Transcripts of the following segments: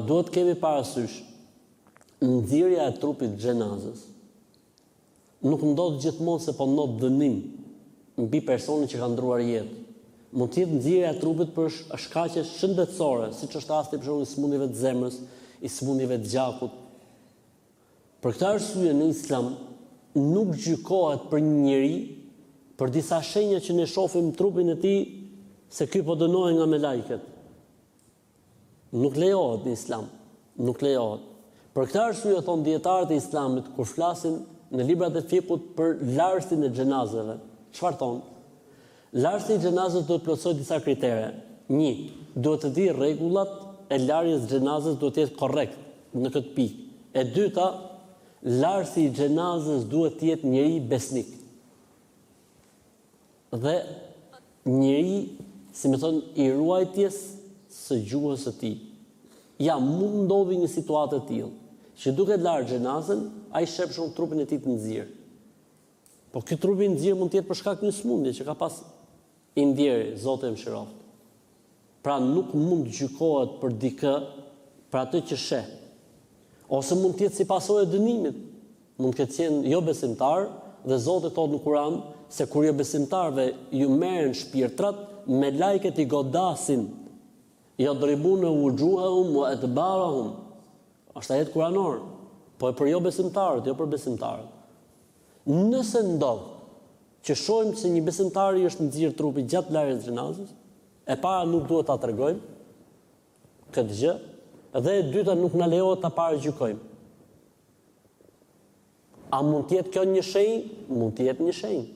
duhet kemi parasysh nxjerrja e trupit xhenazës nuk ndodh gjithmonë se po ndodh dënim mbi personin që ka ndruar jetë. Mund të jetë nxjerrja e trupit për shkaqe shëndetësore, siç është rasti për shembull i sëmundjeve të zemrës, i sëmundjeve të gjakut. Për këtë arsye në Islam nuk gjykohet për një njeri për disa shenja që ne shohim në trupin e tij se ky po dënohet nga melajket. Nuk lejohet në Islam, nuk lejohet. Për këtë arsye thon dietarët e Islamit kur flasin në librat e fikut për larsin e xhenazave, çfarë thon? Larsi i xhenazës duhet të plotësojë disa kritere. 1. Duhet të di rregullat e larjes së xhenazës, duhet të jetë korrekt në këtë pikë. E dyta, larsi i xhenazës duhet të jetë njeri besnik. Dhe njeri, si më thon, i ruajtjes së gjuhës së tij. Ja, mund ndodhi një situatë e tillë, që duke larë xhenazën, ai shep shumë trupin e tij të nxjerr. Po ky trupi i nxjerr mund të jetë për shkak të një sëmundje që ka pas i ndjeri, Zoti më shëroft. Pra nuk mund gjykohet për dikë për atë që sheh. Ose mund të jetë si pasojë e dënimit. Mund të jetë jo besimtar dhe Zoti thotë në Kur'an se kur jo besimtarve ju merren shpirtrat, me lajket i godasin. Yadribuna wujuhahum wa adbarahum. Është ajet kuranor, po e për jo besimtarët, jo për besimtarët. Nëse ndodh që shohim se një besimtar i është nxjerr trupi gjatë larjes së xhenazës, e para nuk duhet ta tregojmë këtë gjë, dhe e dyta nuk na lejohet ta paragjykojmë. A mund të jetë kjo një shenjë? Mund të jetë një shenjë.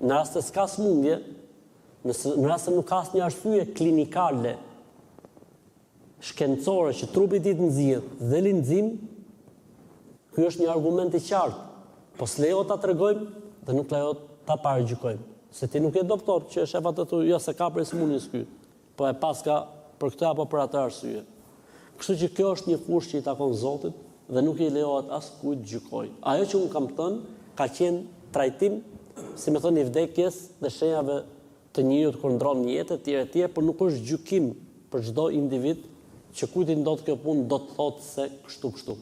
Në rast se s'ka sëmundje, në rast se nuk ka asnjë arsye klinikale shkencore që trupi i tij të nxjerr dhe lindëzim, ky është një argument i qartë. Po s'lejohet ta tregojmë dhe nuk lejohet ta paragjykojmë. Se ti nuk je doktor që shef atë thu, jo se ka për sëmundjes ky, po e paska për këtë apo për atë arsye. Kështu që kjo është një fushë që i takon Zotit dhe nuk i lejohet askujt gjykojë. Ajo që unë kam thënë ka qenë trajtim, si më thoni, i vdekjes dhe shenjave të njeriut kur ndron një jetë etj, por nuk është gjykim për çdo individ që kujt i ndodh kjo punë do të thotë se kështu.